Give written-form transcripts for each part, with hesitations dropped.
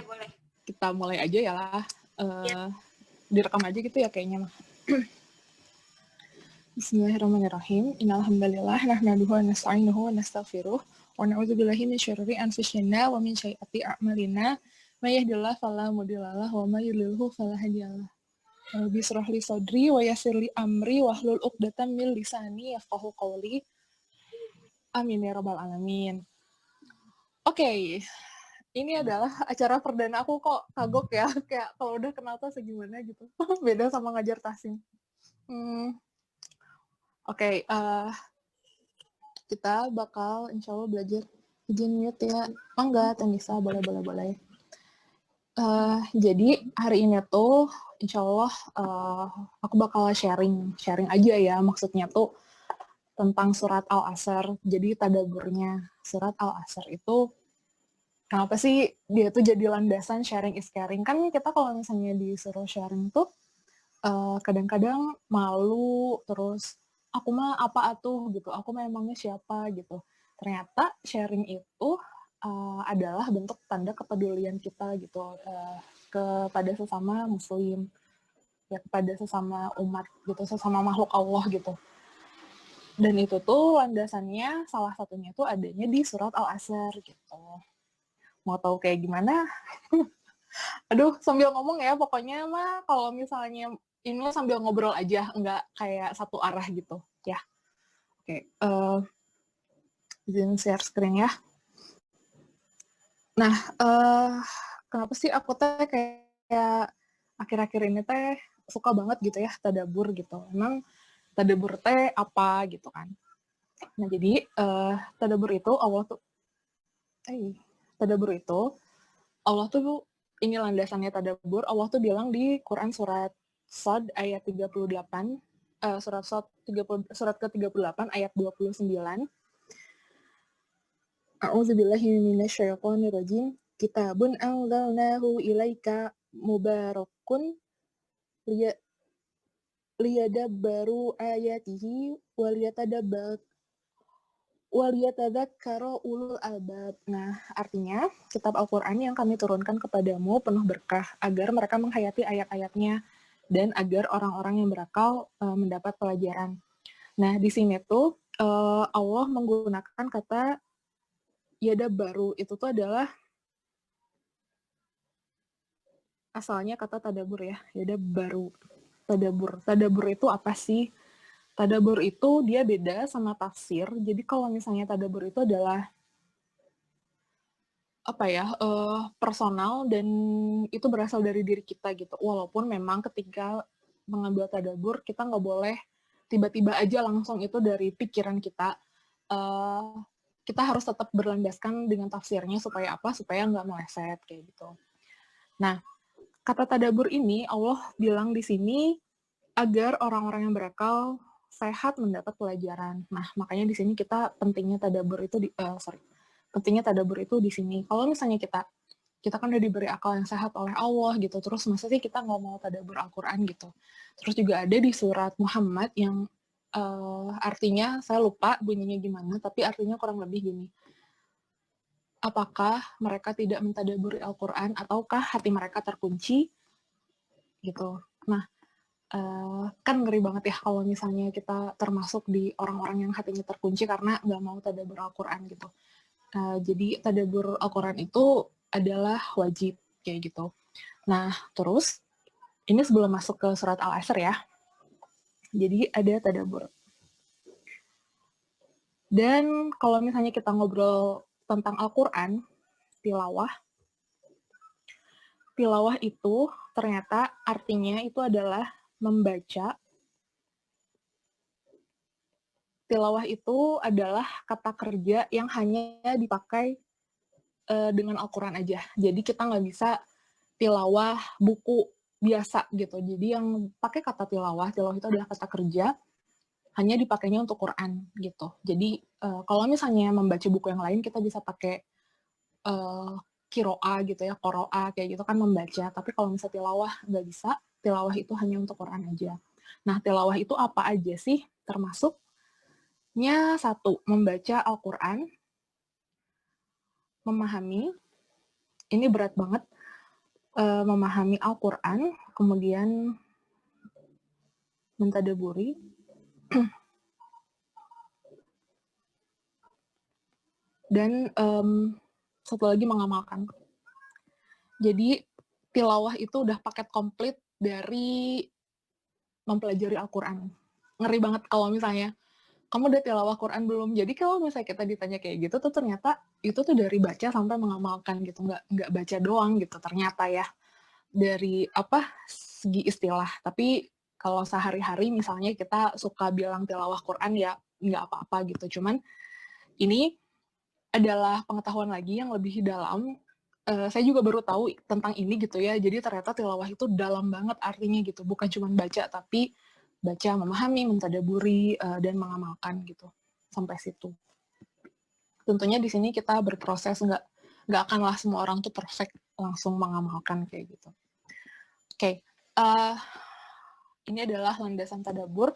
Boleh. Kita mulai aja ya lah. Direkam aja gitu ya kayaknya mah. Bismillahirrahmanirrahim. Innalhamdulillah nahmaduhu wa nasta'inuhu wa nastaghfiruh wa na'udzubillahi min syururi anfusina wa min sayyiati a'malina. May yahdihillahu fala mudhillalah wa may yudlilhu fala hadiyalah. Rabbi shrah li sadri wa yassir li amri wahlul 'uqdatam min lisani yafqahu qawli. Amin ya rabbal alamin. Oke. Ini adalah acara perdana aku, kok kagok ya, kayak kalau udah kenal tuh segimana gitu. Beda sama ngajar tahsin. Oke, kita bakal insya Allah belajar izin mute ya. Oh enggak, Tanisa, boleh. Jadi hari ini tuh insya Allah aku bakal sharing aja ya, maksudnya tuh tentang surat Al-Asr. Jadi tadaburnya surat Al-Asr itu kenapa sih dia tuh jadi landasan sharing is caring? Kan kita kalau misalnya disuruh sharing tuh kadang-kadang malu, terus aku mah apa atuh gitu, aku mah emangnya siapa gitu. Ternyata sharing itu adalah bentuk tanda kepedulian kita gitu kepada sesama muslim, ya kepada sesama umat gitu, sesama makhluk Allah gitu. Dan itu tuh landasannya salah satunya tuh adanya di surat Al-Asr gitu. Mau tahu kayak gimana? Aduh, sambil ngomong ya, pokoknya mah kalau misalnya ini sambil ngobrol aja, nggak kayak satu arah gitu, ya. Oke, izin share screen ya. Nah, kenapa sih aku teh kayak akhir-akhir ini teh suka banget gitu ya tadabur gitu. Emang tadabur teh apa gitu kan. Nah, jadi tadabur itu Allah tuh ini landasannya tadabur. Allah tuh bilang di Quran surat Shad ayat 38, surat Shad surat ke-38 ayat 29. A'udzubillahi minasyaitonirrajim. Kitabun anzalnahu ilaika mubarakun liyadabbaru ayatihi waliyatadzakkaru ulul albab. Nah, artinya kitab Al-Quran yang kami turunkan kepadamu penuh berkah agar mereka menghayati ayat-ayatnya dan agar orang-orang yang berakal mendapat pelajaran. Nah, di sini tuh Allah menggunakan kata yadabbaru. Itu tuh adalah asalnya kata tadabur ya, yadabbaru. Tadabur itu apa sih? Tadabur itu dia beda sama tafsir. Jadi kalau misalnya tadabur itu adalah personal dan itu berasal dari diri kita gitu. Walaupun memang ketika mengambil tadabur kita nggak boleh tiba-tiba aja langsung itu dari pikiran kita. Kita harus tetap berlandaskan dengan tafsirnya supaya apa? Supaya nggak meleset kayak gitu. Nah, kata tadabur ini Allah bilang di sini agar orang-orang yang berakal sehat mendapat pelajaran. Nah, makanya di sini kita pentingnya tadabur itu di sini. Kalau misalnya kita kan udah diberi akal yang sehat oleh Allah gitu, terus masa sih kita nggak mau tadabur Al-Quran gitu. Terus juga ada di surat Muhammad yang artinya saya lupa bunyinya gimana, tapi artinya kurang lebih gini. Apakah mereka tidak mentadaburi Al-Quran ataukah hati mereka terkunci gitu. Nah, kan ngeri banget ya kalau misalnya kita termasuk di orang-orang yang hatinya terkunci karena nggak mau tadabur Al-Quran gitu. Jadi tadabur Al-Quran itu adalah wajib kayak gitu. Nah, terus ini sebelum masuk ke surat Al-Asr ya. Jadi ada tadabur. Dan kalau misalnya kita ngobrol tentang Al-Quran, tilawah itu ternyata artinya itu adalah membaca. Tilawah itu adalah kata kerja yang hanya dipakai dengan Al-Quran aja. Jadi kita nggak bisa tilawah buku biasa gitu. Jadi yang pakai kata tilawah itu adalah kata kerja, hanya dipakainya untuk Quran gitu. Jadi kalau misalnya membaca buku yang lain kita bisa pakai kiro'a gitu ya, qoro'a kayak gitu kan membaca. Tapi kalau misalnya tilawah nggak bisa, tilawah itu hanya untuk Quran aja. Nah, tilawah itu apa aja sih? Termasuk Satu, membaca Al-Quran, memahami, ini berat banget, memahami Al-Quran, kemudian mentadaburi, dan satu lagi mengamalkan. Jadi tilawah itu udah paket komplit dari mempelajari Al-Quran. Ngeri banget kalau misalnya kamu udah tilawah Quran belum? Jadi kalau misalnya kita ditanya kayak gitu tuh ternyata itu tuh dari baca sampai mengamalkan gitu, nggak baca doang gitu ternyata ya, dari segi istilah. Tapi kalau sehari-hari misalnya kita suka bilang tilawah Quran ya nggak apa-apa gitu. Cuman ini adalah pengetahuan lagi yang lebih dalam. Saya juga baru tahu tentang ini gitu ya. Jadi ternyata tilawah itu dalam banget artinya gitu. Bukan cuma baca tapi baca, memahami, mentadaburi, dan mengamalkan gitu. Sampai situ. Tentunya di sini kita berproses, nggak akanlah semua orang tuh perfect langsung mengamalkan kayak gitu. Oke, ini adalah landasan tadabbur.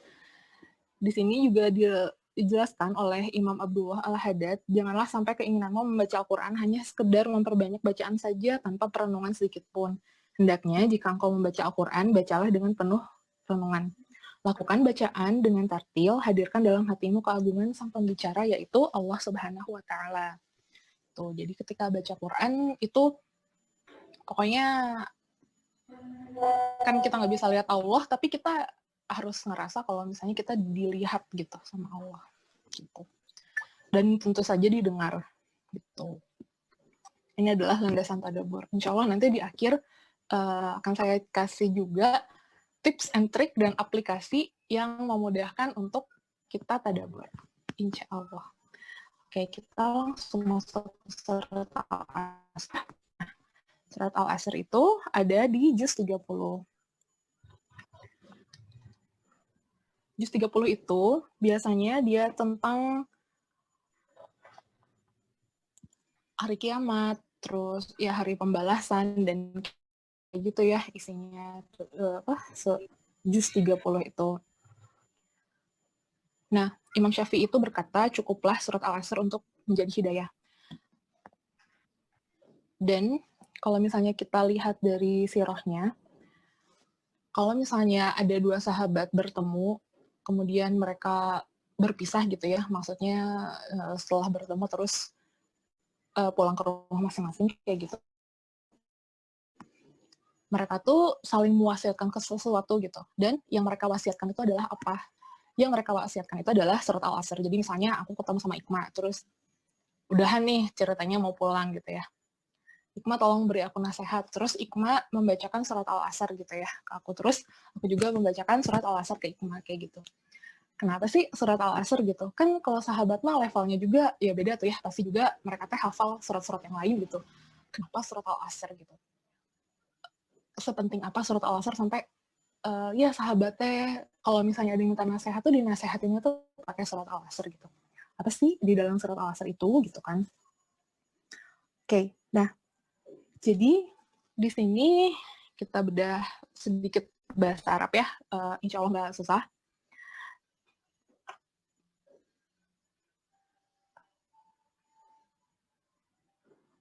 Di sini juga dijelaskan oleh Imam Abdullah Al-Haddad, janganlah sampai keinginanmu membaca Al-Quran hanya sekedar memperbanyak bacaan saja tanpa perenungan sedikit pun. Hendaknya jika engkau membaca Al-Quran, bacalah dengan penuh renungan. Lakukan bacaan dengan tartil, hadirkan dalam hatimu keagungan sang pembicara, yaitu Allah Subhanahu wa Ta'ala. Tuh, jadi ketika baca Quran itu pokoknya kan kita nggak bisa lihat Allah, tapi kita harus ngerasa kalau misalnya kita dilihat gitu sama Allah gitu. Dan tentu saja didengar gitu. Ini adalah landasan tadabbur. Insya Allah nanti di akhir akan saya kasih juga tips and trick dan aplikasi yang memudahkan untuk kita tadabbur. Insya Allah. Oke, kita langsung masuk ke surat Al-Asr. Surat Al-Asr itu ada di juz 30. Juz 30 itu biasanya dia tentang hari kiamat, terus ya hari pembalasan, dan kayak gitu ya isinya juz 30 itu. Nah, Imam Syafi'i itu berkata, cukuplah surat Al-Asr untuk menjadi hidayah. Dan kalau misalnya kita lihat dari sirahnya, kalau misalnya ada dua sahabat bertemu, kemudian mereka berpisah gitu ya, maksudnya setelah bertemu terus pulang ke rumah masing-masing kayak gitu, mereka tuh saling mewasiatkan ke sesuatu gitu, dan yang mereka wasiatkan itu adalah apa? Yang mereka wasiatkan itu adalah surat Al-Asr. Jadi misalnya aku ketemu sama Ikma, terus udahan nih ceritanya mau pulang gitu ya, Ikma tolong beri aku nasihat. Terus Ikma membacakan surat Al-Asr gitu ya ke aku. Terus aku juga membacakan surat Al-Asr ke Ikma kayak gitu. Kenapa sih surat Al-Asr gitu? Kan kalau sahabat mah levelnya juga ya beda tuh ya. Pasti juga mereka teh hafal surat-surat yang lain gitu. Kenapa surat Al-Asr gitu? Sepenting apa surat Al-Asr sampai ya sahabatnya kalau misalnya ada yang minta nasihat tuh dinasehatinnya tuh pakai surat Al-Asr gitu. Apa sih di dalam surat Al-Asr itu gitu kan? Oke, nah jadi di sini kita bedah sedikit bahasa Arab ya, insya Allah nggak susah.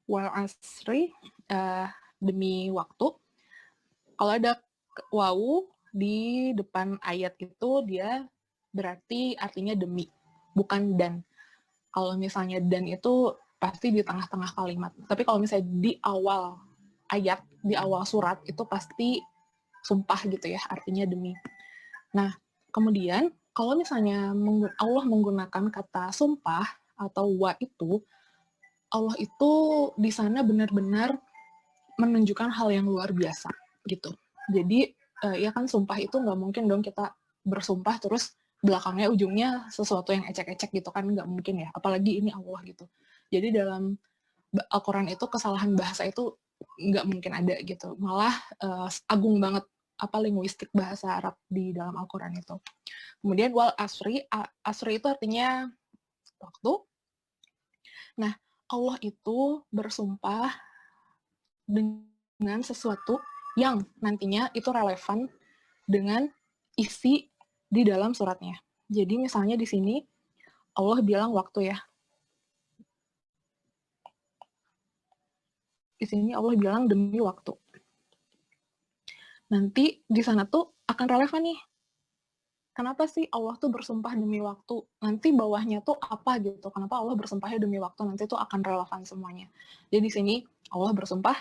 Wal asri, demi waktu. Kalau ada wawu di depan ayat itu dia berarti artinya demi, bukan dan. Kalau misalnya dan itu pasti di tengah-tengah kalimat. Tapi kalau misalnya di awal ayat, di awal surat itu pasti sumpah gitu ya, artinya demi. Nah, kemudian kalau misalnya Allah menggunakan kata sumpah atau wa itu, Allah itu di sana benar-benar menunjukkan hal yang luar biasa gitu. Jadi ya kan sumpah itu nggak mungkin dong kita bersumpah terus belakangnya ujungnya sesuatu yang ecek-ecek gitu kan, nggak mungkin ya. Apalagi ini Allah gitu. Jadi dalam Al-Quran itu kesalahan bahasa itu nggak mungkin ada gitu. Malah agung banget linguistik bahasa Arab di dalam Al-Quran itu. Kemudian wal asri, asri itu artinya waktu. Nah, Allah itu bersumpah dengan sesuatu yang nantinya itu relevan dengan isi di dalam suratnya. Jadi misalnya di sini Allah bilang waktu ya. Di sini Allah bilang demi waktu. Nanti di sana tuh akan relevan nih. Kenapa sih Allah tuh bersumpah demi waktu? Nanti bawahnya tuh apa gitu? Kenapa Allah bersumpahnya demi waktu? Nanti tuh akan relevan semuanya. Jadi di sini Allah bersumpah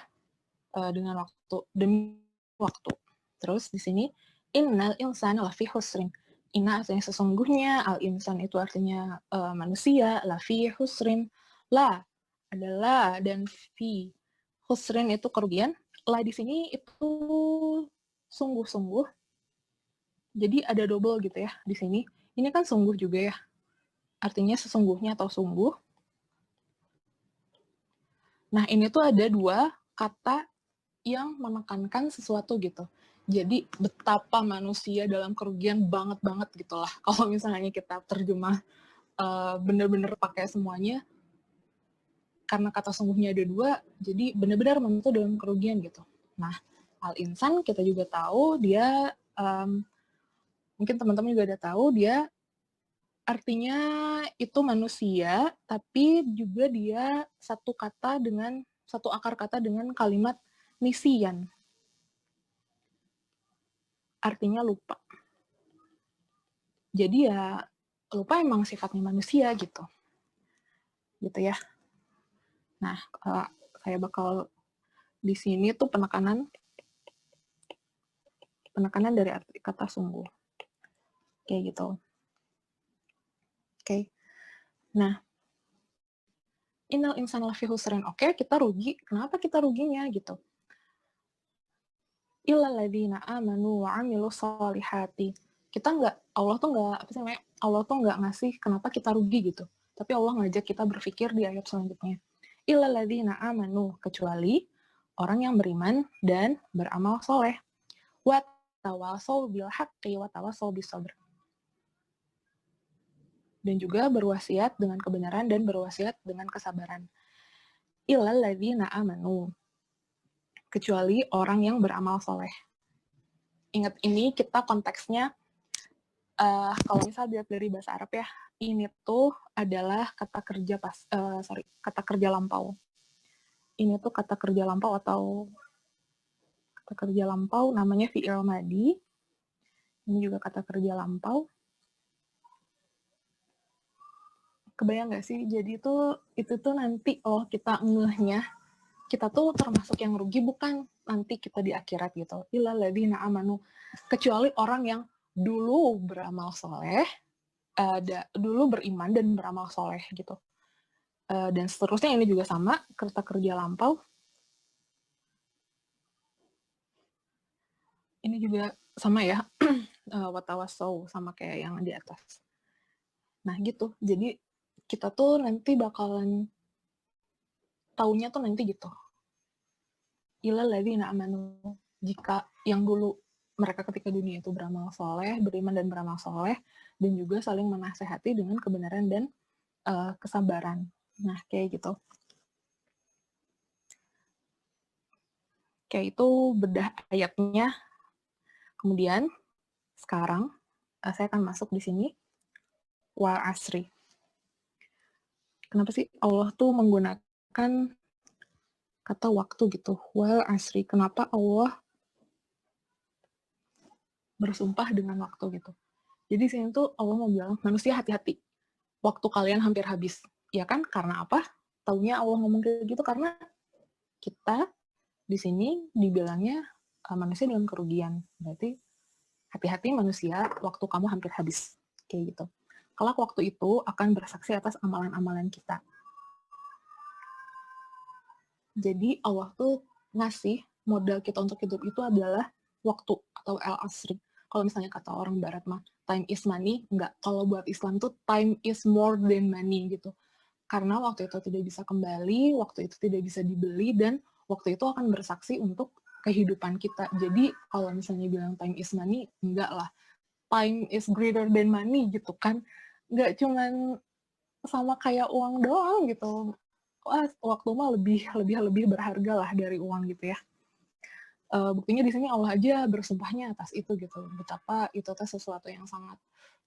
dengan waktu, demi waktu. Terus di sini innal insana lafi husrin. Inna artinya sesungguhnya, al insan itu artinya manusia, lafi husrin. La adalah dan fi husrin itu kerugian. La di sini itu sungguh-sungguh. Jadi ada double gitu ya di sini. Ini kan sungguh juga ya. Artinya sesungguhnya atau sungguh. Nah, ini tuh ada dua kata yang menekankan sesuatu gitu. Jadi betapa manusia dalam kerugian banget gitu lah. Kalau misalnya kita terjemah bener-bener pakai semuanya, karena kata sungguhnya ada dua, jadi benar-benar manusia dalam kerugian gitu. Nah, al-insan kita juga tahu dia mungkin teman-teman juga ada tahu dia artinya itu manusia, tapi juga dia satu akar kata dengan kalimat nisian. Artinya lupa. Jadi ya lupa emang sifatnya manusia gitu. Gitu ya. Nah, saya bakal di sini tuh penekanan dari arti kata sungguh. Kayak gitu. Oke. Nah, innal insana lafi husrin. Oke, kita rugi. Kenapa kita ruginya gitu? Illal ladzina amanu wa 'amilus sholihati. Allah tuh nggak ngasih kenapa kita rugi gitu. Tapi Allah ngajak kita berpikir di ayat selanjutnya. Illal ladzina amanu, kecuali orang yang beriman dan beramal soleh. Wa tawasau bil haqqi wa tawasau bis sabr. Dan juga berwasiat dengan kebenaran dan berwasiat dengan kesabaran. Illal ladzina amanu, kecuali orang yang beramal soleh. Ingat ini kita konteksnya kalau misal dilihat dari bahasa Arab ya, ini tuh adalah kata kerja lampau. Ini tuh kata kerja lampau namanya fi'il madi. Ini juga kata kerja lampau. Kebayang nggak sih? Jadi itu tuh nanti kita ngehnya, kita tuh termasuk yang rugi bukan nanti kita di akhirat gitu. Illal ladzina amanu, kecuali orang yang dulu beramal soleh, dulu beriman dan beramal soleh gitu. Dan seterusnya ini juga sama, kata kerja lampau. Ini juga sama ya, watawasau, sama kayak yang di atas. Nah gitu, jadi kita tuh nanti bakalan taunya tuh nanti gitu. Illal ladzina amanu, jika yang dulu mereka ketika dunia itu beramal soleh, beriman dan beramal soleh, dan juga saling menasehati dengan kebenaran dan kesabaran. Nah, kayak gitu. Kayak itu bedah ayatnya. Kemudian, sekarang saya akan masuk di sini. Wal asri. Kenapa sih Allah tuh menggunakan kata waktu gitu? Wal asri. Kenapa Allah bersumpah dengan waktu gitu? Jadi sini tuh Allah mau bilang, manusia hati-hati. Waktu kalian hampir habis. Ya kan? Karena apa? Taunya Allah ngomong kayak gitu karena kita di sini dibilangnya manusia dalam kerugian. Berarti hati-hati manusia, waktu kamu hampir habis. Kayak gitu. Kelak waktu itu akan bersaksi atas amalan-amalan kita. Jadi Allah tuh ngasih modal kita untuk hidup itu adalah waktu atau al-asri. Kalau misalnya kata orang barat mah, time is money, enggak. Kalau buat Islam tuh time is more than money gitu. Karena waktu itu tidak bisa kembali, waktu itu tidak bisa dibeli, dan waktu itu akan bersaksi untuk kehidupan kita. Jadi kalau misalnya bilang time is money, enggak lah. Time is greater than money gitu kan. Enggak cuman sama kayak uang doang gitu. Wah, waktu mah lebih berharga lah dari uang gitu ya. Buktinya di sini Allah aja bersumpahnya atas itu gitu. Betapa itu sesuatu yang sangat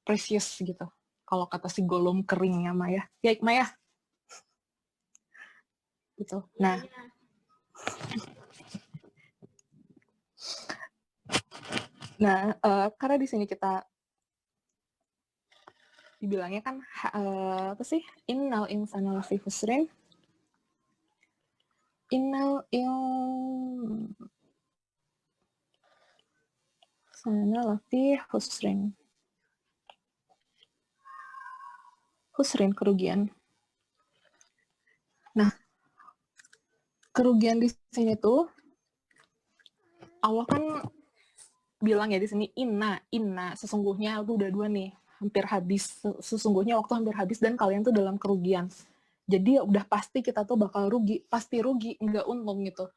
precious gitu. Kalau kata si Gollum keringnya Maya. Ya, Maya. Gitu. Nah, karena di sini kita dibilangnya kan apa sih? Innal insana lafi khusrin. Innal insana lafi khusrin. Khusrin, kerugian. Nah, kerugian di sini tuh Allah kan bilang ya di sini inna sesungguhnya itu udah 2 nih, hampir habis, sesungguhnya waktu hampir habis dan kalian tuh dalam kerugian. Jadi udah pasti kita tuh bakal rugi, pasti rugi, nggak untung gitu.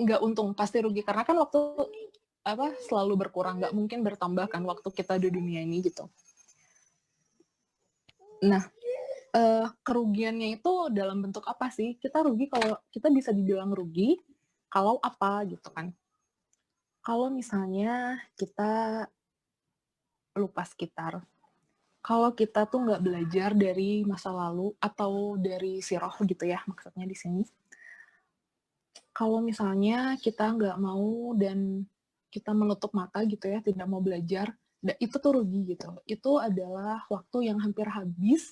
Nggak untung, pasti rugi karena kan waktu selalu berkurang, nggak mungkin bertambah kan waktu kita di dunia ini gitu. Nah, kerugiannya itu dalam bentuk apa sih? Kita rugi kalau kita bisa dibilang rugi kalau apa gitu kan. Kalau misalnya kita lupa sekitar. Kalau kita tuh nggak belajar dari masa lalu atau dari sirah gitu ya maksudnya di sini. Kalau misalnya kita nggak mau dan kita menutup mata gitu ya, tidak mau belajar, itu tuh rugi gitu. Itu adalah waktu yang hampir habis,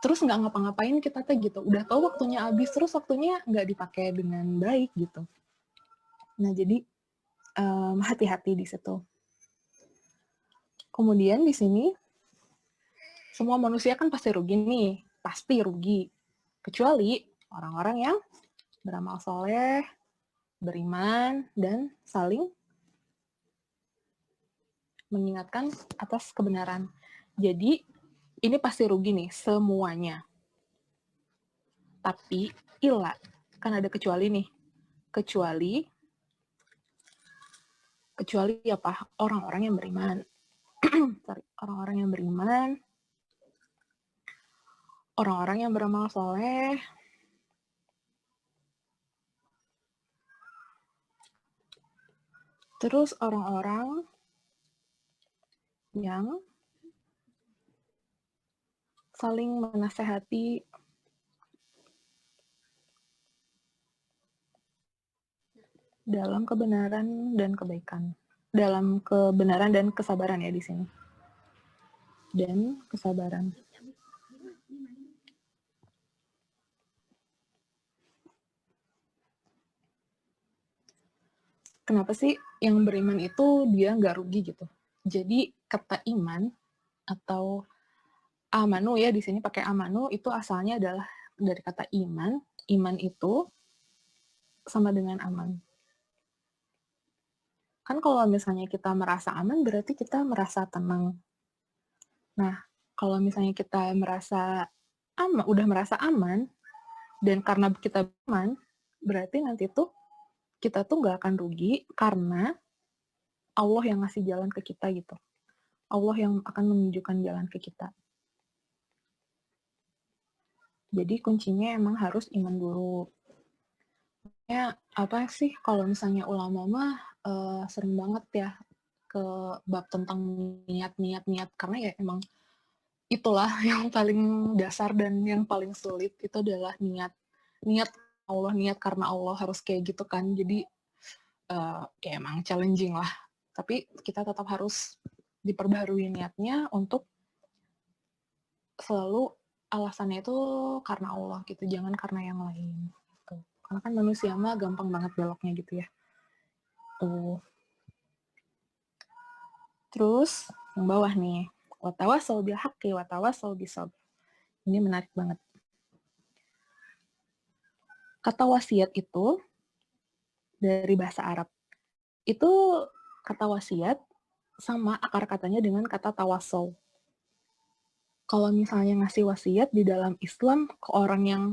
terus nggak ngapa-ngapain kita tuh gitu. Udah tahu waktunya habis, terus waktunya nggak dipakai dengan baik gitu. Nah jadi hati-hati di situ. Kemudian di sini semua manusia kan pasti rugi nih, pasti rugi. Kecuali orang-orang yang beramal soleh, beriman, dan saling mengingatkan atas kebenaran. Jadi, ini pasti rugi nih, semuanya. Tapi, kan ada kecuali nih. Kecuali apa? Orang-orang yang beriman. Orang-orang yang beriman, orang-orang yang beramal soleh, terus orang-orang yang saling menasehati dalam kebenaran dan kebaikan. Dalam kebenaran dan kesabaran ya di sini. Dan kesabaran. Kenapa sih yang beriman itu dia nggak rugi gitu? Jadi kata iman atau amanu ya di sini pakai amanu itu asalnya adalah dari kata iman. Iman itu sama dengan aman. Kan kalau misalnya kita merasa aman berarti kita merasa tenang. Nah, kalau misalnya kita merasa aman, udah merasa aman dan karena kita aman, berarti nanti tuh kita tuh nggak akan rugi karena Allah yang ngasih jalan ke kita gitu. Allah yang akan menunjukkan jalan ke kita. Jadi kuncinya emang harus iman dulu. Ya, apa sih kalau misalnya ulama mah sering banget ya ke bab tentang niat karena ya emang itulah yang paling dasar dan yang paling sulit itu adalah niat. Niat Allah, niat karena Allah harus kayak gitu kan. Jadi kayak emang challenging lah. Tapi kita tetap harus diperbaharui niatnya untuk selalu alasannya itu karena Allah gitu, jangan karena yang lain. Gitu. Karena kan manusia mah gampang banget beloknya gitu ya. Tuh. Terus yang bawah nih, watawasau bil haqqi watawasau bisabr. Ini menarik banget. Kata wasiat itu dari bahasa Arab. Itu kata wasiat sama akar katanya dengan kata tawasau. Kalau misalnya ngasih wasiat di dalam Islam ke orang yang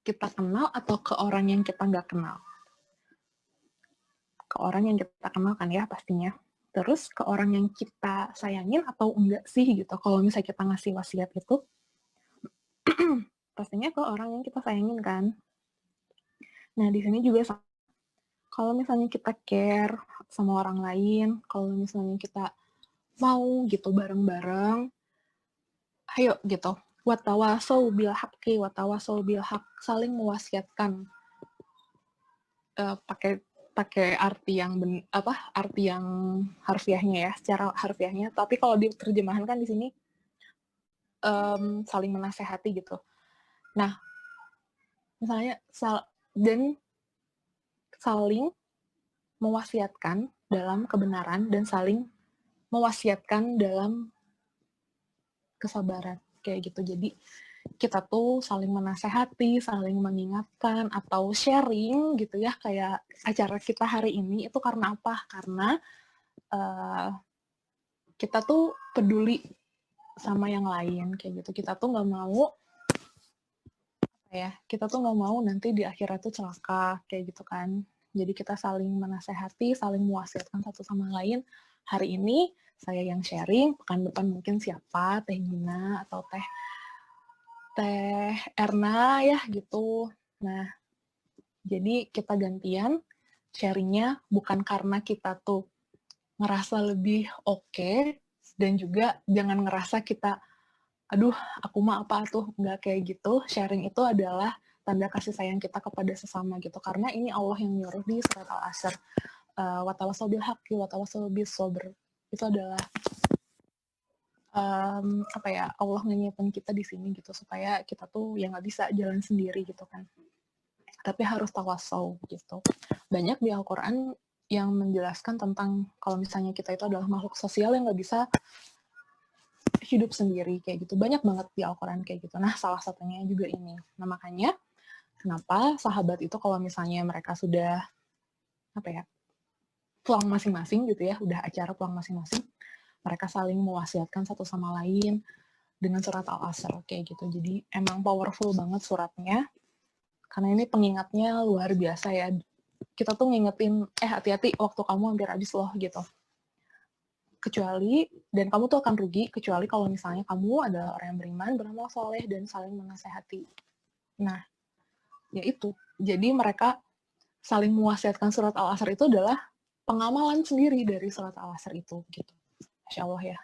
kita kenal atau ke orang yang kita nggak kenal. Ke orang yang kita kenal kan ya pastinya. Terus ke orang yang kita sayangin atau enggak sih gitu. Kalau misalnya kita ngasih wasiat itu, pastinya ke orang yang kita sayangin kan. Nah di sini juga kalau misalnya kita care sama orang lain, kalau misalnya kita mau gitu bareng-bareng, ayo gitu. Watawasau bil haqqi watawasau bil haq, saling mewasiatkan pakai pakai arti yang arti yang harfiahnya ya, secara harfiahnya. Tapi kalau diterjemahkan di sini saling menasehati gitu. Nah, misalnya dan saling mewasiatkan dalam kebenaran dan saling mewasiatkan dalam kesabaran kayak gitu. Jadi kita tuh saling menasehati, saling mengingatkan atau sharing gitu ya, kayak acara kita hari ini itu karena apa? Karena kita tuh peduli sama yang lain kayak gitu. Kita tuh nggak mau kita tuh nggak mau nanti di akhirat tuh celaka kayak gitu kan. Jadi kita saling menasehati, saling mewasiatkan satu sama lain. Hari ini saya yang sharing, pekan depan mungkin siapa, Teh Gina atau Teh Erna ya gitu. Nah, jadi kita gantian sharingnya bukan karena kita tuh ngerasa lebih oke, dan juga jangan ngerasa kita aduh aku mah apa tuh, nggak kayak gitu. Sharing itu adalah tanda kasih sayang kita kepada sesama gitu, karena ini Allah yang nyuruh di surat Al-Asr, watawasau bil haqqi watawasau bis sabr. Itu adalah Allah ngingetin kita di sini gitu, supaya kita tuh ya nggak bisa jalan sendiri gitu kan, tapi harus tawasau gitu. Banyak di Al-Quran yang menjelaskan tentang kalau misalnya kita itu adalah makhluk sosial yang nggak bisa hidup sendiri kayak gitu. Banyak banget di Al-Quran kayak gitu. Nah, salah satunya juga ini. Nah, makanya kenapa sahabat itu kalau misalnya mereka sudah pulang masing-masing gitu ya, udah acara pulang masing-masing, mereka saling mewasiatkan satu sama lain dengan surat Al-Asr kayak gitu. Jadi emang powerful banget suratnya, karena ini pengingatnya luar biasa ya. Kita tuh ngingetin, hati-hati waktu kamu hampir habis loh gitu. Kecuali, dan kamu tuh akan rugi, kecuali kalau misalnya kamu adalah orang yang beriman, beramal soleh, dan saling menasehati. Nah, ya itu. Jadi mereka saling mewasiatkan surat Al-Asr itu adalah pengamalan sendiri dari surat Al-Asr itu gitu. Masya Allah ya.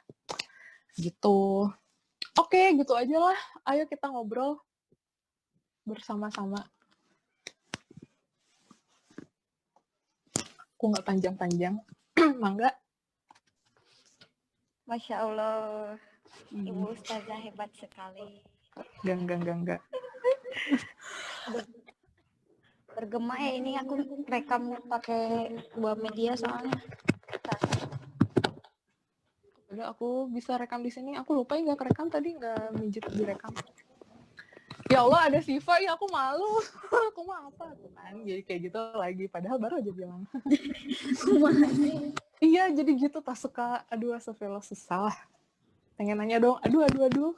Gitu. Oke, gitu aja lah. Ayo kita ngobrol bersama-sama. Aku nggak panjang-panjang. Mangga. Masya Allah, Ibu Ustazah hebat sekali. Enggak. Bergema ya ini, aku rekam pakai dua media soalnya. Udah, aku bisa rekam di sini. Aku lupa nggak kerekam tadi, nggak mijit direkam. Ya Allah, ada Siva, ya aku malu. Aku mah apa tuh kan, jadi kayak gitu lagi. Padahal baru aja bilang. Iya, jadi gitu tak suka. Aduh, astagfirullah, susah. Pengen nanya dong. Aduh.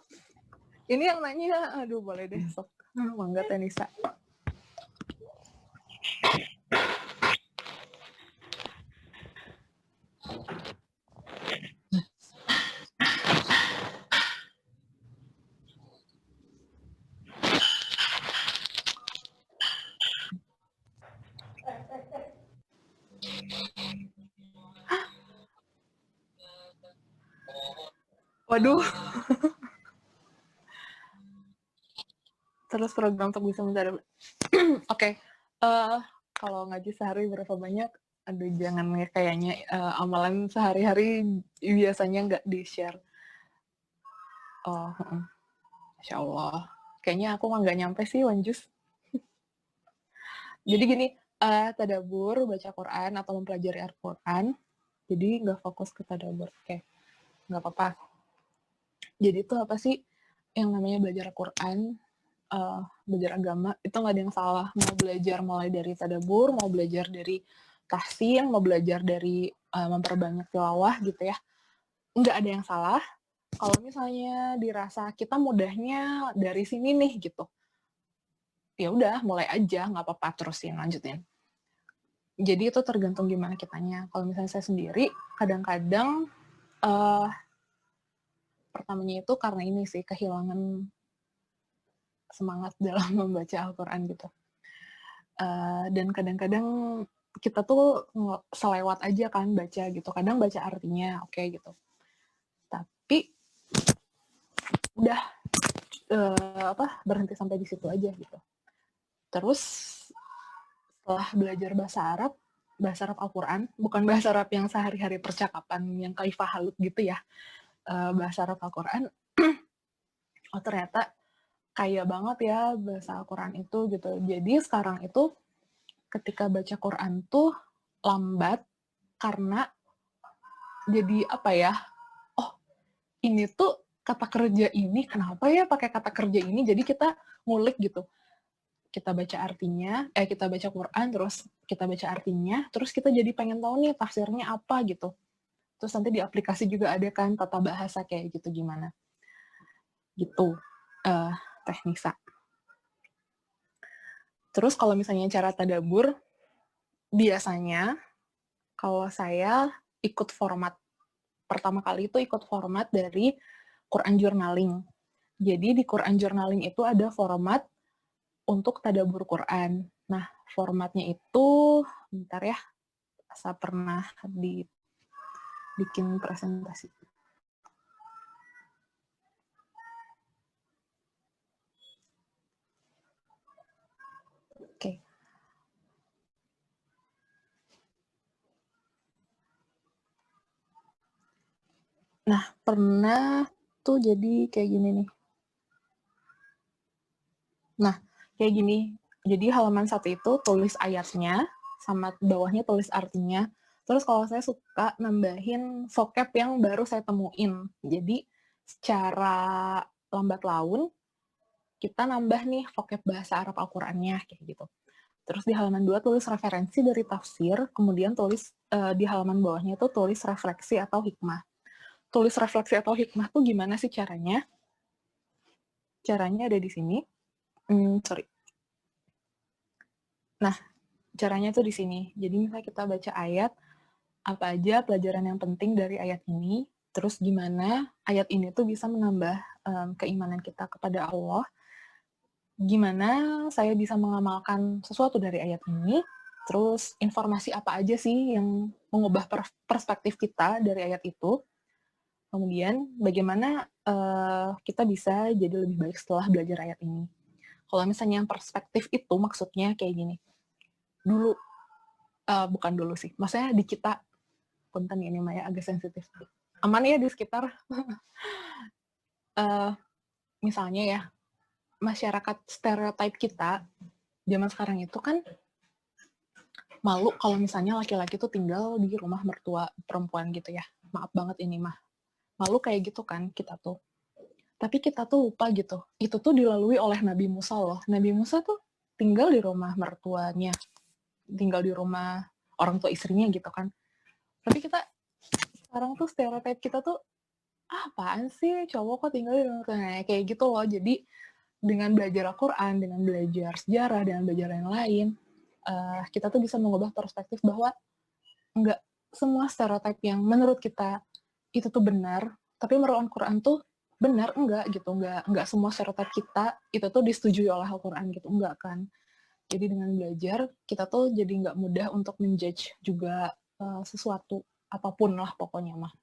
Ini yang nanya, aduh boleh deh, sok. Mangga Tenisa. Waduh. Terus program untuk bisa mencari. Oke. Kalau ngaji sehari berapa banyak? Aduh, jangan ya, kayaknya amalan sehari-hari biasanya nggak di-share. Oh, Masya Allah. Kayaknya aku mah nggak nyampe sih, Wanjus. Jadi gini, tadabur, baca Quran, atau mempelajari Al-Quran. Jadi nggak fokus ke tadabur. Oke, nggak apa-apa. Jadi itu apa sih yang namanya belajar Al-Quran, belajar agama, itu nggak ada yang salah. Mau belajar mulai dari tadabur, mau belajar dari tahsin, mau belajar dari memperbanyak tilawah gitu ya. Nggak ada yang salah. Kalau misalnya dirasa kita mudahnya dari sini nih gitu, ya udah mulai aja, nggak apa-apa, terusin, lanjutin. Jadi itu tergantung gimana kitanya. Kalau misalnya saya sendiri, kadang-kadang pertamanya itu karena ini sih, kehilangan semangat dalam membaca Al-Quran gitu. Dan kadang-kadang kita tuh selewat aja kan baca gitu. Kadang baca artinya, oke gitu. Tapi udah berhenti sampai di situ aja gitu. Terus setelah belajar bahasa Arab Al-Quran, bukan bahasa Arab yang sehari-hari percakapan yang kaifah halut gitu ya, bahasa Arab Al-Quran, oh ternyata kaya banget ya bahasa Al-Quran itu gitu. Jadi sekarang itu ketika baca Quran tuh lambat karena jadi apa ya, oh ini tuh kata kerja ini kenapa ya pakai kata kerja ini, jadi kita ngulik gitu. Kita baca artinya, kita baca Quran, terus kita baca artinya, terus kita jadi pengen tahu nih tafsirnya apa gitu. Terus nanti di aplikasi juga ada kan tata bahasa kayak gitu gimana. Gitu, Teh Nisa. Terus kalau misalnya cara tadabur, biasanya kalau saya ikut format, pertama kali itu ikut format dari Quran Journaling. Jadi di Quran Journaling itu ada format untuk tadabur Quran. Nah, formatnya itu, bentar ya, saya pernah bikin presentasi. Oke. Nah, pernah tuh jadi kayak gini nih. Nah, kayak gini. Jadi halaman 1 itu tulis ayatnya, sama bawahnya tulis artinya. Terus kalau saya suka nambahin vocab yang baru saya temuin. Jadi secara lambat laun, kita nambah nih vocab bahasa Arab Al-Qurannya, kayak gitu. Terus di halaman 2 tulis referensi dari tafsir, kemudian tulis di halaman bawahnya itu tulis refleksi atau hikmah. Tulis refleksi atau hikmah tuh gimana sih caranya? Caranya ada di sini. Nah, caranya tuh di sini. Jadi misalnya kita baca ayat, apa aja pelajaran yang penting dari ayat ini, terus gimana ayat ini tuh bisa menambah keimanan kita kepada Allah, gimana saya bisa mengamalkan sesuatu dari ayat ini, terus informasi apa aja sih yang mengubah perspektif kita dari ayat itu, kemudian bagaimana kita bisa jadi lebih baik setelah belajar ayat ini. Kalau misalnya yang perspektif itu maksudnya kayak gini, dulu, bukan dulu sih, maksudnya di kita, punten ini Maya agak sensitif. Aman ya di sekitar. Misalnya ya, masyarakat stereotype kita zaman sekarang itu kan malu kalau misalnya laki-laki tuh tinggal di rumah mertua perempuan gitu ya. Maaf banget ini mah. Malu kayak gitu kan kita tuh. Tapi kita tuh lupa gitu. Itu tuh dilalui oleh Nabi Musa loh. Nabi Musa tuh tinggal di rumah mertuanya, tinggal di rumah orang tua istrinya gitu kan. Tapi kita sekarang tuh stereotype kita tuh apaan sih cowok kok tinggal di rumah mertuanya kayak gitu loh. Jadi dengan belajar Al-Quran, dengan belajar sejarah, dengan belajar yang lain, kita tuh bisa mengubah perspektif bahwa nggak semua stereotip yang menurut kita itu tuh benar, tapi menurut Al-Quran tuh benar, enggak gitu, enggak semua stereotip kita itu tuh disetujui oleh Al-Quran gitu, enggak kan. Jadi dengan belajar, kita tuh jadi nggak mudah untuk menjudge juga sesuatu, apapun lah pokoknya mah.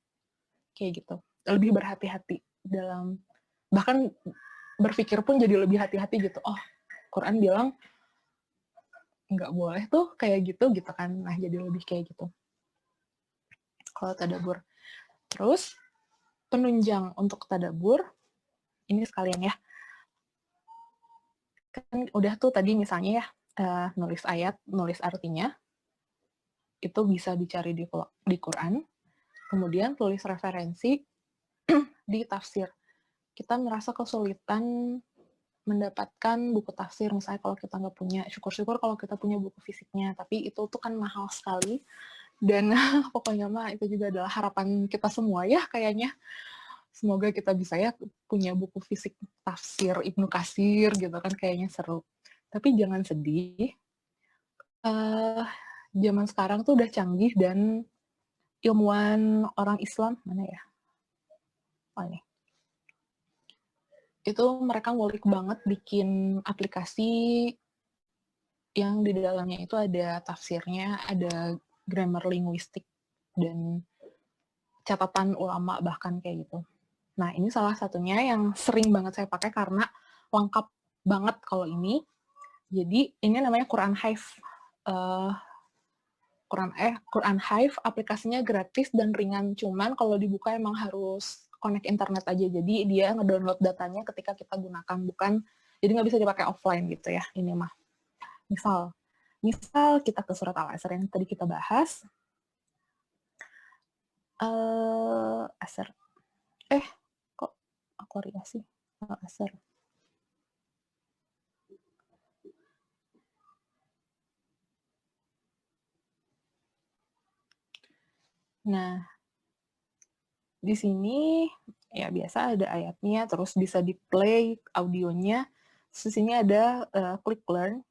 Kayak gitu. Lebih berhati-hati dalam, bahkan berpikir pun jadi lebih hati-hati gitu. Oh, Quran bilang nggak boleh tuh kayak gitu kan. Nah, jadi lebih kayak gitu. Kalau tadabur. Terus, penunjang untuk tadabur, ini sekalian ya. Kan udah tuh tadi misalnya ya, nulis ayat, nulis artinya, itu bisa dicari di Quran. Kemudian tulis referensi di tafsir. Kita merasa kesulitan mendapatkan buku tafsir, misalnya kalau kita nggak punya, syukur-syukur kalau kita punya buku fisiknya, tapi itu tuh kan mahal sekali, dan pokoknya mah itu juga adalah harapan kita semua ya kayaknya, semoga kita bisa ya punya buku fisik tafsir Ibnu Katsir gitu kan, kayaknya seru. Tapi jangan sedih, zaman sekarang tuh udah canggih dan ilmuwan orang Islam, mana ya? Oh ini. Itu mereka ngulik banget bikin aplikasi yang di dalamnya itu ada tafsirnya, ada grammar linguistik, dan catatan ulama bahkan kayak gitu. Nah, ini salah satunya yang sering banget saya pakai karena lengkap banget kalau ini. Jadi ini namanya Quran Hive. Uh, Quran Hive aplikasinya gratis dan ringan, cuman kalau dibuka emang harus connect internet aja. Jadi dia ngedownload datanya ketika kita gunakan, bukan jadi nggak bisa dipakai offline gitu ya. Ini mah. Misal kita ke surat Al-Asr yang tadi kita bahas. Asr. Kok aku sih? Al-Asr. Nah, di sini ya biasa ada ayatnya, terus bisa di-play audionya. Terus di sini ada click learn.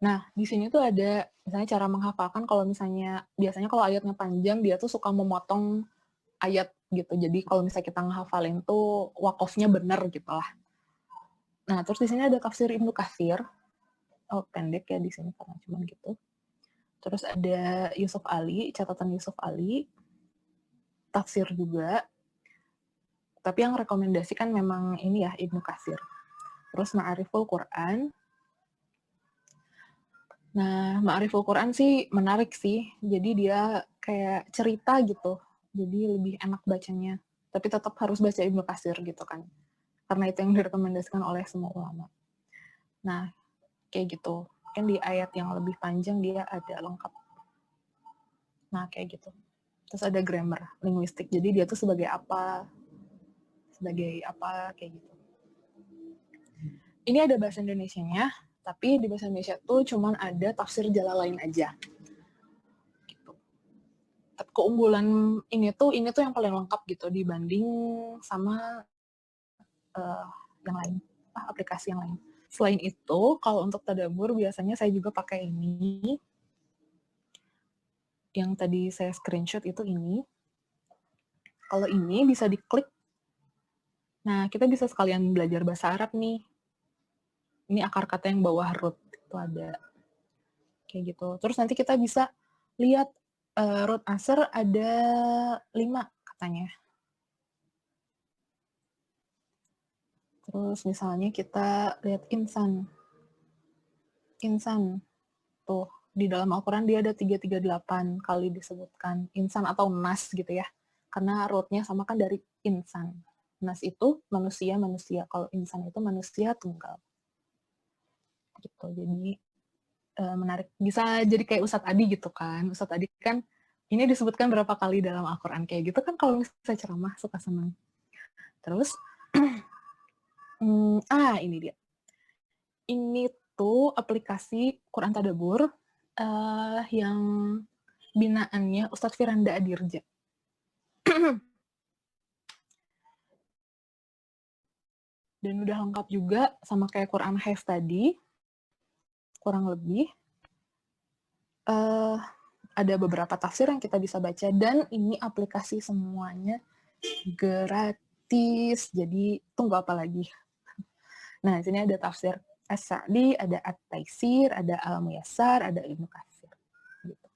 Nah, di sini tuh ada misalnya cara menghafalkan kalau misalnya biasanya kalau ayatnya panjang dia tuh suka memotong ayat gitu. Jadi kalau misalnya kita ngehafalin tuh wakofnya bener gitu lah. Nah, terus di sini ada tafsir Ibnu Katsir. Oh, pendek ya di sini karena cuma gitu. Terus ada Yusuf Ali, catatan Yusuf Ali, tafsir juga. Tapi yang rekomendasikan memang ini ya Ibnu Katsir. Terus Ma'ariful Quran. Nah, Ma'ariful Quran sih menarik sih. Jadi dia kayak cerita gitu. Jadi lebih enak bacanya. Tapi tetap harus baca Ibnu Katsir gitu kan. Karena itu yang direkomendasikan oleh semua ulama. Nah, kayak gitu. Kan di ayat yang lebih panjang dia ada lengkap. Nah, kayak gitu. Terus ada grammar, linguistik. Jadi dia tuh sebagai apa, kayak gitu. Ini ada bahasa Indonesianya, tapi di bahasa Indonesia tuh cuman ada tafsir Jalalain aja. Gitu. Keunggulan ini tuh yang paling lengkap gitu dibanding sama yang lain, aplikasi yang lain. Selain itu, kalau untuk tadabbur biasanya saya juga pakai ini. Yang tadi saya screenshot itu ini. Kalau ini bisa diklik. Nah, kita bisa sekalian belajar bahasa Arab nih. Ini akar kata yang bawah root itu ada. Kayak gitu. Terus nanti kita bisa lihat root answer ada 5 katanya. Terus misalnya kita lihat insan. Insan. Tuh, di dalam Al-Quran dia ada 338 kali disebutkan. Insan atau nas gitu ya. Karena rootnya sama kan dari insan. Nas itu manusia-manusia. Kalau insan itu manusia tunggal. Gitu. Jadi menarik. Bisa jadi kayak Ustadz Adi gitu kan. Ustadz Adi kan ini disebutkan berapa kali dalam Al-Quran. Kayak gitu kan kalau misalnya ceramah suka senang. Terus, ini dia. Ini tuh aplikasi Quran Tadabbur yang binaannya Ustadz Firanda Adirja. Dan udah lengkap juga sama kayak Quran Hive tadi, kurang lebih. Ada beberapa tafsir yang kita bisa baca, dan ini aplikasi semuanya gratis. Jadi tunggu apa lagi? Nah, di sini ada tafsir As-Sa'di, ada At-Taisir, ada Al-Muyassar, ada Ibnu Katsir. Gitu.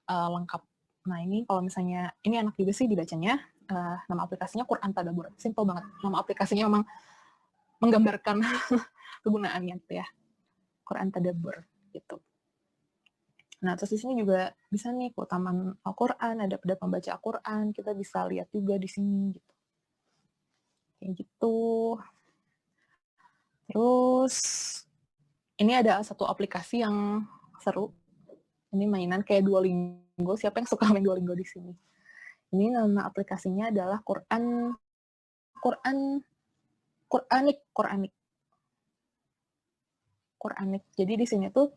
Lengkap. Nah, ini kalau misalnya, ini enak juga sih dibacanya. Nama aplikasinya Quran Tadabbur. Simple banget. Nama aplikasinya memang menggambarkan kegunaannya gitu ya. Quran Tadabbur gitu. Nah, terus di sini juga bisa nih keutamaan Al-Quran, ada pada pembaca Al-Quran, kita bisa lihat juga di sini gitu. Kayak gitu. Terus ini ada satu aplikasi yang seru. Ini mainan kayak Duolingo. Siapa yang suka main Duolingo di sini? Ini nama aplikasinya adalah Quranik. Jadi di sini tuh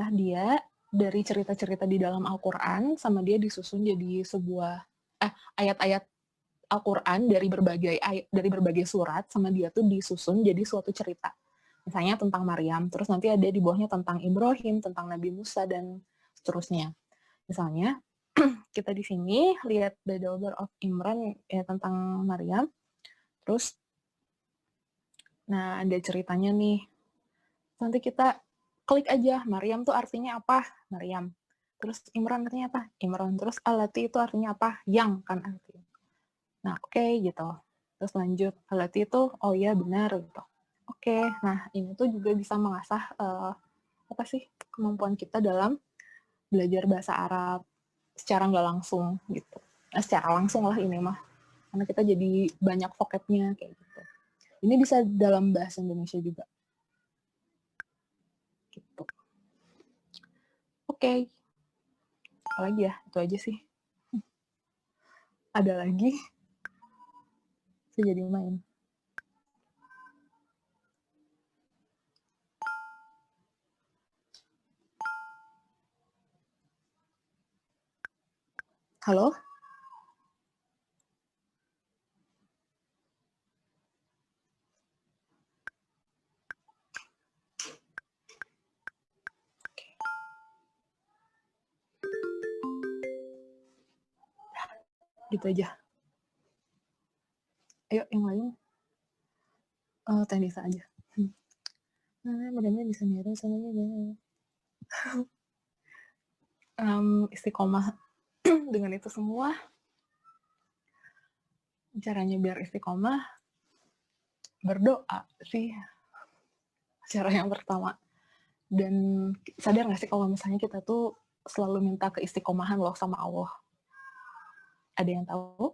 dia dari cerita-cerita di dalam Al-Quran sama dia disusun jadi sebuah ayat-ayat Al-Quran dari berbagai surat sama dia tuh disusun jadi suatu cerita. Misalnya tentang Maryam, terus nanti ada di bawahnya tentang Ibrahim, tentang Nabi Musa, dan seterusnya. Misalnya, kita di sini lihat The Daughter of Imran ya, tentang Maryam, terus nah ada ceritanya nih. Nanti kita klik aja, Maryam tuh artinya apa? Maryam. Terus Imran artinya apa? Imran. Terus Alati itu artinya apa? Yang kan artinya. Nah, oke gitu. Terus lanjut, berarti itu, oh iya benar gitu. Oke, nah ini tuh juga bisa mengasah apa sih kemampuan kita dalam belajar bahasa Arab secara nggak langsung gitu. Nah, secara langsung lah ini mah, karena kita jadi banyak vocabnya kayak gitu. Ini bisa dalam bahasa Indonesia juga. Gitu. Oke, apalagi ya, itu aja sih. Ada lagi, saya jadi main. Halo? Gitu aja. Ayo, yang lain. Tenisa aja. Mudah-mudahan bisa nyari semuanya. Istiqomah dengan itu semua. Caranya biar istiqomah, berdoa sih. Cara yang pertama. Dan sadar gak sih kalau misalnya kita tuh selalu minta keistiqomahan loh sama Allah. Ada yang tahu?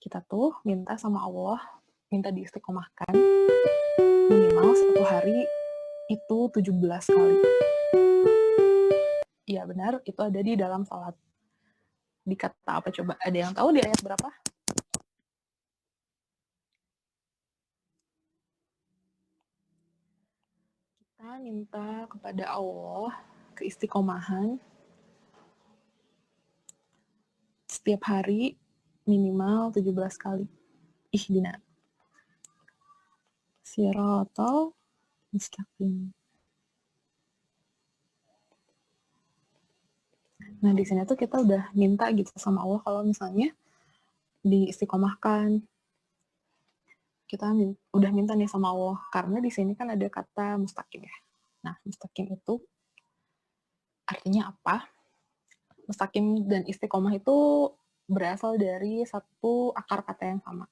Kita tuh minta sama Allah, minta diistiqomahkan minimal 1 hari itu 17 kali. Iya benar, itu ada di dalam salat. Di kata apa coba? Ada yang tahu di ayat berapa? Kita minta kepada Allah keistiqomahan setiap hari minimal 17 kali. Ihdina siratal mustaqim. Nah, di sini tuh kita udah minta gitu sama Allah kalau misalnya diistiqomahkan. Kita udah minta nih sama Allah karena di sini kan ada kata mustaqim ya. Nah, mustaqim itu artinya apa? Mustaqim dan istiqomah itu berasal dari satu akar kata yang sama.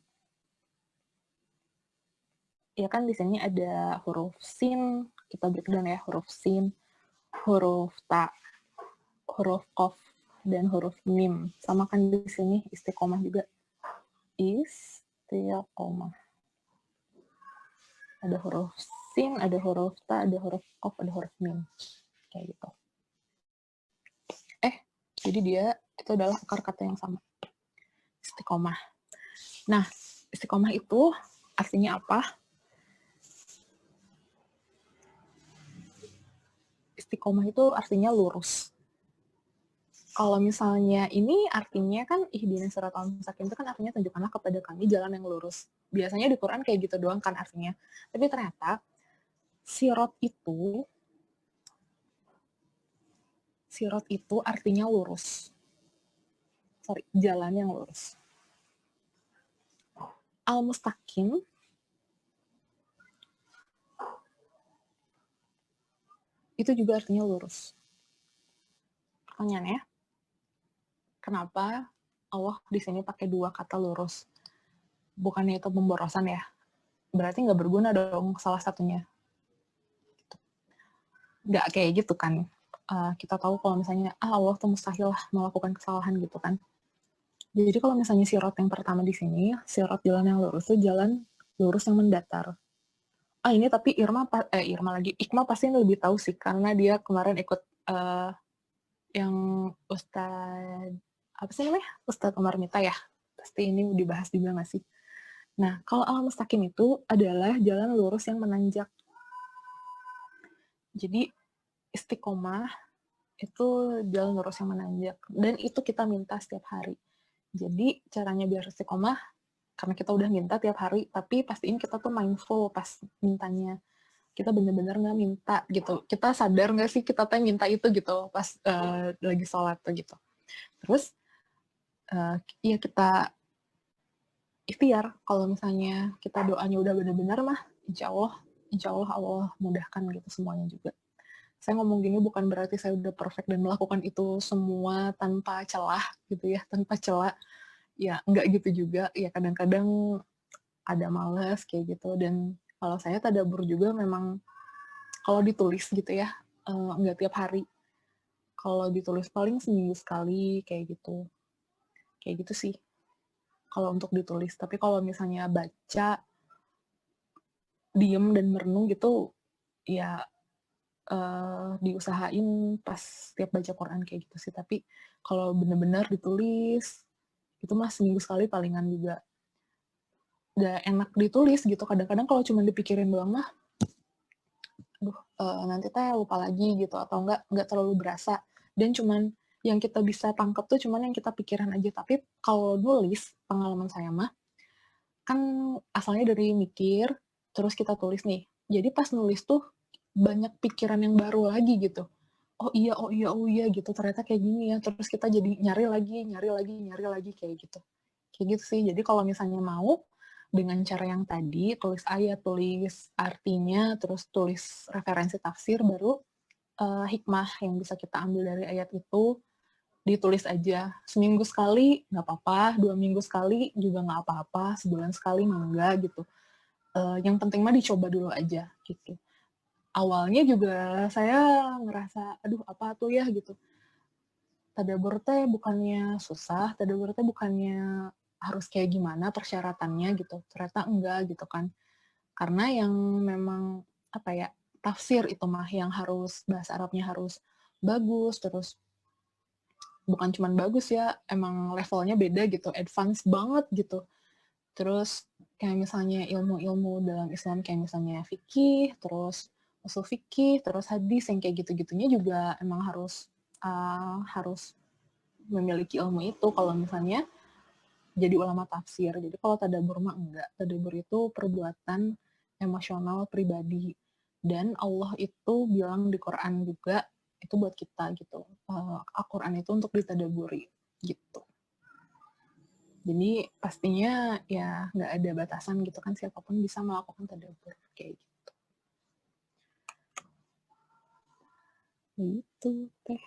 Ya kan di sini ada huruf sin, kita breakdown ya, huruf sin, huruf ta, huruf qaf, dan huruf mim. Sama kan di sini istiqomah juga. Istiqomah. Ada huruf sin, ada huruf ta, ada huruf qaf, ada huruf mim. Kayak gitu. Jadi dia itu adalah akar kata yang sama. Istiqomah. Nah, istiqomah itu artinya apa? Istiqomah itu artinya lurus. Kalau misalnya ini artinya kan ihdinas siratal mustaqim itu kan artinya tunjukkanlah kepada kami jalan yang lurus. Biasanya di Quran kayak gitu doang kan artinya. Tapi ternyata sirat itu artinya lurus. Sorry, jalan yang lurus. Al-mustaqim itu juga artinya lurus. Pertanyaannya, kenapa Allah di sini pakai 2 kata lurus? Bukannya itu pemborosan ya? Berarti nggak berguna dong salah satunya. Nggak kayak gitu kan. Kita tahu kalau misalnya Allah tuh mustahil melakukan kesalahan gitu kan. Jadi kalau misalnya sirat yang pertama di sini, sirat jalan yang lurus itu jalan lurus yang mendatar. Ini tapi Irma lagi. Ikma pasti lebih tahu sih karena dia kemarin ikut yang apa sih namanya? Ustadz Umar Mita ya. Pasti ini dibahas juga nggak sih? Nah, kalau al-mustaqim itu adalah jalan lurus yang menanjak. Jadi istiqomah itu jalan lurus yang menanjak. Dan itu kita minta setiap hari. Jadi caranya biar istiqomah, karena kita udah minta tiap hari, tapi pastiin kita tuh mindful pas mintanya. Kita bener-bener nggak minta gitu. Kita sadar nggak sih kita tuh minta itu gitu pas lagi sholat tuh gitu. Terus ya kita ikhtiar kalau misalnya kita doanya udah bener-bener mah, insya Allah Allah mudahkan gitu semuanya juga. Saya ngomong gini bukan berarti saya udah perfect dan melakukan itu semua tanpa celah gitu ya, tanpa celah. ya nggak gitu juga, ya kadang-kadang ada males kayak gitu. Dan kalau saya tadabbur juga memang kalau ditulis gitu ya, nggak tiap hari. Kalau ditulis paling seminggu sekali kayak gitu sih. Kalau untuk ditulis, tapi kalau misalnya baca, diem dan merenung gitu, ya diusahain pas tiap baca Quran kayak gitu sih. Tapi kalau bener-bener ditulis, itu mah seminggu sekali palingan juga. Udah enak ditulis gitu. Kadang-kadang kalau cuma dipikirin doang mah, aduh nanti teh lupa lagi gitu, atau nggak terlalu berasa. Dan cuman yang kita bisa tangkep tuh cuman yang kita pikiran aja. Tapi kalau nulis, pengalaman saya mah, kan asalnya dari mikir, terus kita tulis nih. Jadi pas nulis tuh banyak pikiran yang baru lagi gitu. Oh iya, oh iya, oh iya gitu. Ternyata kayak gini ya. Terus kita jadi nyari lagi, nyari lagi, nyari lagi kayak gitu. Kayak gitu sih. Jadi kalau misalnya mau dengan cara yang tadi, tulis ayat, tulis artinya, terus tulis referensi tafsir, baru hikmah yang bisa kita ambil dari ayat itu, ditulis aja. Seminggu sekali nggak apa-apa, 2 minggu sekali juga nggak apa-apa, sebulan sekali mah enggak gitu. Yang penting mah dicoba dulu aja gitu. Awalnya juga saya ngerasa, aduh apa tuh ya gitu. Tadabbur teh bukannya susah, tadabbur teh bukannya harus kayak gimana persyaratannya gitu. Ternyata enggak gitu kan. Karena yang memang apa ya, tafsir itu mah yang harus bahasa Arabnya harus bagus, terus bukan cuman bagus ya, emang levelnya beda gitu, advance banget gitu. Terus kayak misalnya ilmu-ilmu dalam Islam kayak misalnya fikih, terus usul fikih, terus hadis yang kayak gitu-gitunya juga emang harus memiliki ilmu itu kalau misalnya jadi ulama tafsir. Jadi kalau tadabbur mah enggak. Tadabbur itu perbuatan emosional pribadi. Dan Allah itu bilang di Quran juga itu buat kita gitu. Al-Quran itu untuk ditadaburi gitu. Jadi pastinya ya nggak ada batasan gitu kan, siapapun bisa melakukan tadabbur kayak gitu. Gitu teh.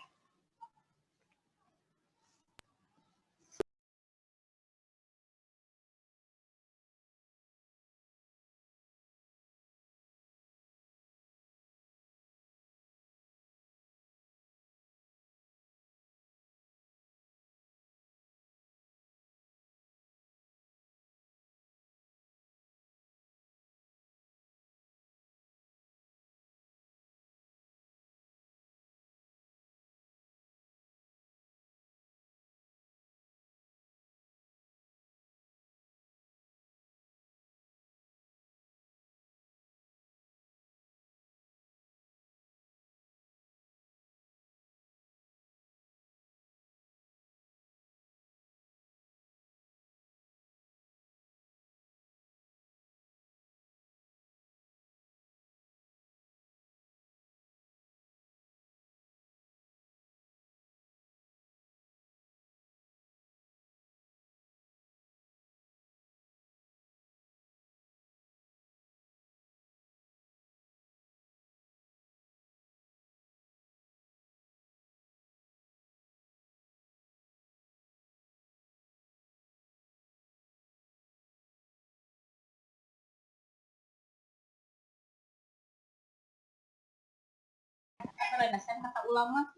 Melandaskan kata ulama.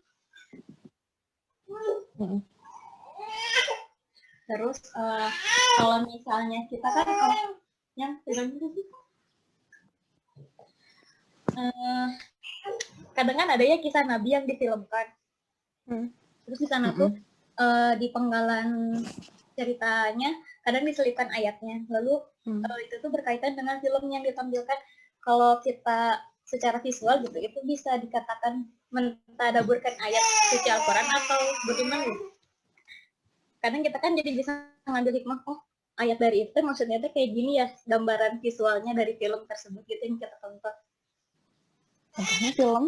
Terus kalau misalnya kita kan yang kadang kan ada ya kisah Nabi yang difilmkan. Terus di sana tuh di penggalan ceritanya kadang diselipkan ayatnya. Lalu itu tuh berkaitan dengan film yang ditampilkan. Kalau kita secara visual gitu, itu bisa dikatakan mentadaburkan ayat suci Al-Quran atau bagaimana? Kadang kita kan jadi bisa ngambil hikmah, oh ayat dari itu maksudnya tuh kayak gini ya, gambaran visualnya dari film tersebut gitu yang kita tonton. Contohnya film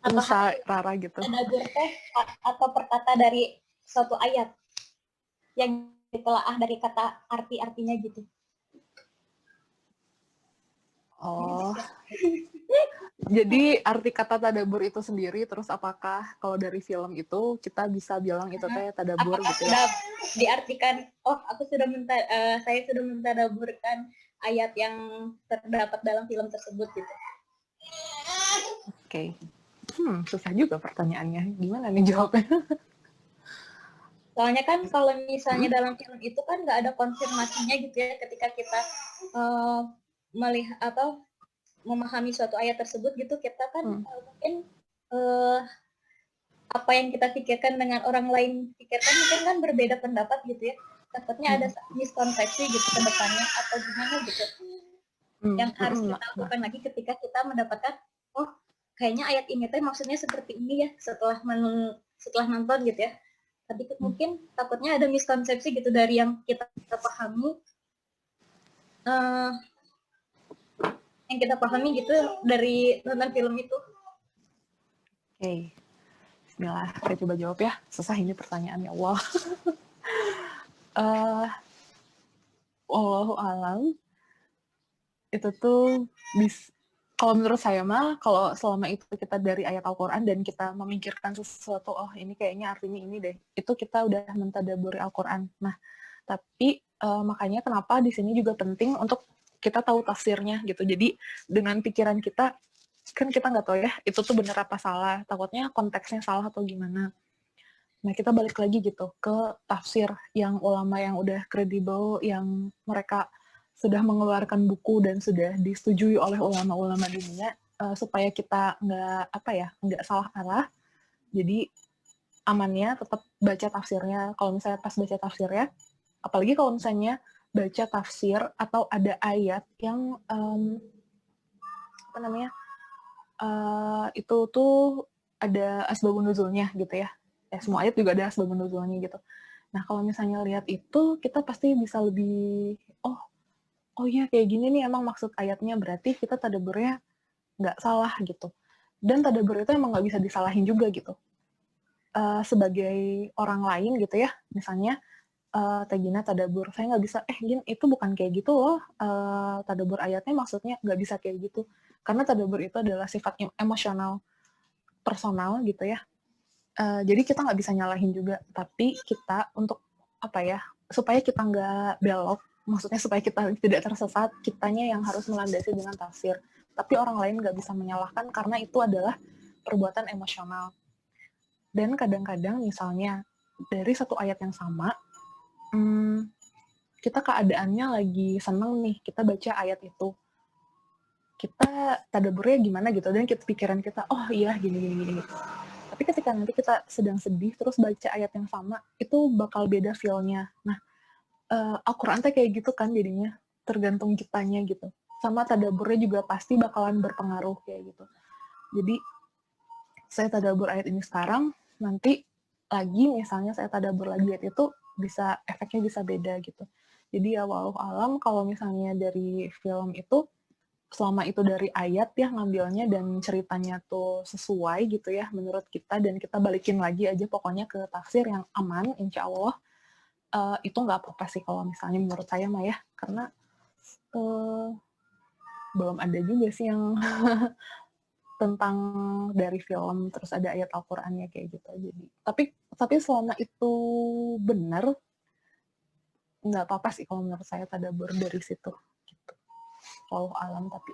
Nusa Rara gitu. Tadabbur teh atau perkata dari suatu ayat yang ditelaah dari kata arti-artinya gitu. Oh, Jadi arti kata tadabur itu sendiri, terus apakah kalau dari film itu kita bisa bilang itu teh tadabur Apakah gitu ya? sudah diartikan, oh aku sudah saya sudah mentadaburkan ayat yang terdapat dalam film tersebut gitu. Oke. Susah juga pertanyaannya. Gimana nih jawabnya? Soalnya kan kalau misalnya dalam film itu kan nggak ada konfirmasinya gitu ya ketika kita melihat atau memahami suatu ayat tersebut gitu, kita kan mungkin apa yang kita pikirkan dengan orang lain pikirkan mungkin kan berbeda pendapat gitu ya. Takutnya ada miskonsepsi gitu ke depannya atau gimana gitu. Yang harus kita lakukan lagi ketika kita mendapatkan, oh kayaknya ayat ini tuh maksudnya seperti ini ya setelah nonton gitu ya. Tapi mungkin takutnya ada miskonsepsi gitu dari yang kita pahami, gitu dari nonton film itu. Oke. Bismillah, saya coba jawab ya. Susah ini pertanyaan, ya Allah. Wallahu alam, itu tuh kalau menurut saya mah, kalau selama itu kita dari ayat Al-Quran dan kita memikirkan sesuatu, oh ini kayaknya artinya ini deh, itu kita udah mentadaburi Al-Quran. Nah, tapi makanya kenapa di sini juga penting untuk kita tahu tafsirnya gitu. Jadi dengan pikiran kita, kan kita nggak tahu ya, itu tuh bener apa salah, takutnya konteksnya salah atau gimana. Nah, kita balik lagi gitu ke tafsir yang ulama yang udah kredibel, yang mereka sudah mengeluarkan buku dan sudah disetujui oleh ulama-ulama dunia, supaya kita nggak salah arah. Jadi amannya tetap baca tafsirnya. Kalau misalnya pas baca tafsirnya, apalagi kalau misalnya baca tafsir atau ada ayat yang itu tuh ada asbabun nuzulnya gitu ya. Semua ayat juga ada asbabun nuzulnya gitu. Nah, kalau misalnya lihat itu, kita pasti bisa lebih, oh iya kayak gini nih emang maksud ayatnya, berarti kita tadaburnya nggak salah gitu. Dan tadabur itu emang nggak bisa disalahin juga gitu. Sebagai orang lain gitu ya, misalnya Tegina tadabur, saya nggak bisa, Gin, itu bukan kayak gitu loh, tadabur ayatnya maksudnya nggak bisa kayak gitu. Karena tadabur itu adalah sifat emosional, personal gitu ya. Jadi kita nggak bisa nyalahin juga, tapi kita untuk supaya kita nggak belok, maksudnya supaya kita tidak tersesat, kitanya yang harus melandasi dengan tafsir. Tapi orang lain nggak bisa menyalahkan karena itu adalah perbuatan emosional. Dan kadang-kadang misalnya dari satu ayat yang sama, kita keadaannya lagi seneng nih, kita baca ayat itu, kita tadaburnya gimana gitu, dan pikiran kita, oh iya gini gitu. Tapi ketika nanti kita sedang sedih terus baca ayat yang sama, itu bakal beda feel-nya. Nah, Al-Quran kayak gitu kan jadinya, tergantung kitanya gitu. Sama tadaburnya juga pasti bakalan berpengaruh kayak gitu. Jadi, saya tadabur ayat ini sekarang, nanti lagi misalnya saya tadabur lagi ayat itu, efeknya bisa beda gitu. Jadi ya wallahu alam, kalau misalnya dari film itu, selama itu dari ayat ya ngambilnya dan ceritanya tuh sesuai gitu ya menurut kita, dan kita balikin lagi aja pokoknya ke tafsir yang aman, insya Allah itu nggak apa-apa sih kalau misalnya menurut saya mah ya, karena belum ada juga sih yang tentang dari film terus ada ayat Al-Qur'annya kayak gitu. Jadi tapi selama itu benar, nggak apa-apa sih kalau menurut saya tadabbur dari situ gitu. Wallahu alam tapi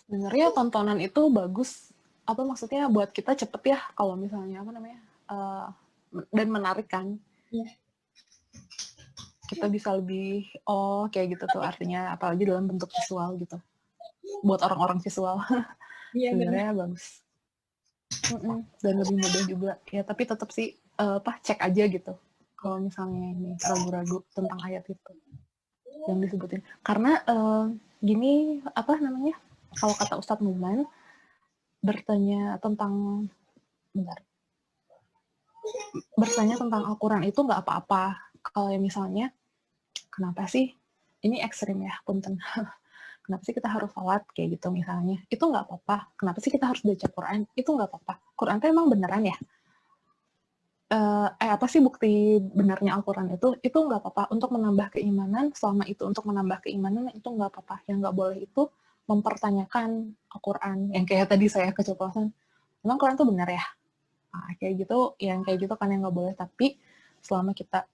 Sebenarnya tontonan itu bagus, apa maksudnya buat kita cepet ya kalau misalnya apa namanya, dan menarik kan. Iya. Kita bisa lebih, oh kayak gitu tuh artinya, apalagi dalam bentuk visual gitu. Buat orang-orang visual, Iya benar. sebenarnya bagus. Dan lebih mudah juga. Ya tapi tetap sih, cek aja gitu. Kalau misalnya ini ragu-ragu tentang ayat itu yang disebutin. Karena gini, apa namanya, kalau kata Ustadz Numan, bertanya tentang Al-Quran itu nggak apa-apa. Kalau misalnya, kenapa sih, ini ekstrim ya, punten. Kenapa sih kita harus sholat kayak gitu misalnya? Itu nggak apa-apa. Kenapa sih kita harus baca Quran? Itu nggak apa-apa. Quran itu emang beneran ya? Apa sih bukti benarnya Al-Quran itu nggak apa-apa untuk menambah keimanan, selama itu untuk menambah keimanan itu nggak apa-apa. Yang nggak boleh itu mempertanyakan Al-Quran, yang kayak tadi saya keceplosan, emang Quran itu benar ya? Nah, kayak gitu, yang kayak gitu kan yang nggak boleh. Tapi selama kita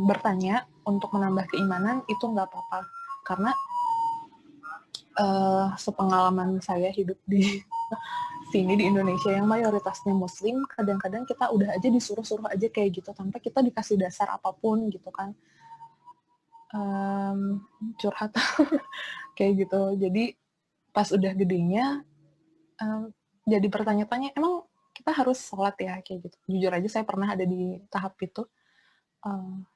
bertanya untuk menambah keimanan itu nggak apa-apa. Karena sepengalaman saya hidup di sini di Indonesia yang mayoritasnya Muslim, kadang-kadang kita udah aja disuruh-suruh aja kayak gitu tanpa kita dikasih dasar apapun gitu kan. Curhat kayak gitu. Jadi pas udah gedenya jadi bertanya-tanya, emang kita harus sholat ya kayak gitu. Jujur aja saya pernah ada di tahap itu.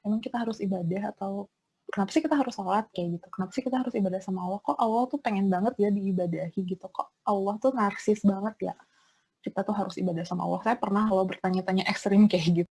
Emang kita harus ibadah atau kenapa sih kita harus sholat kayak gitu? Kenapa sih kita harus ibadah sama Allah? Kok Allah tuh pengen banget ya diibadahi gitu? Kok Allah tuh narsis banget ya? Kita tuh harus ibadah sama Allah. Saya pernah loh bertanya-tanya ekstrim kayak gitu.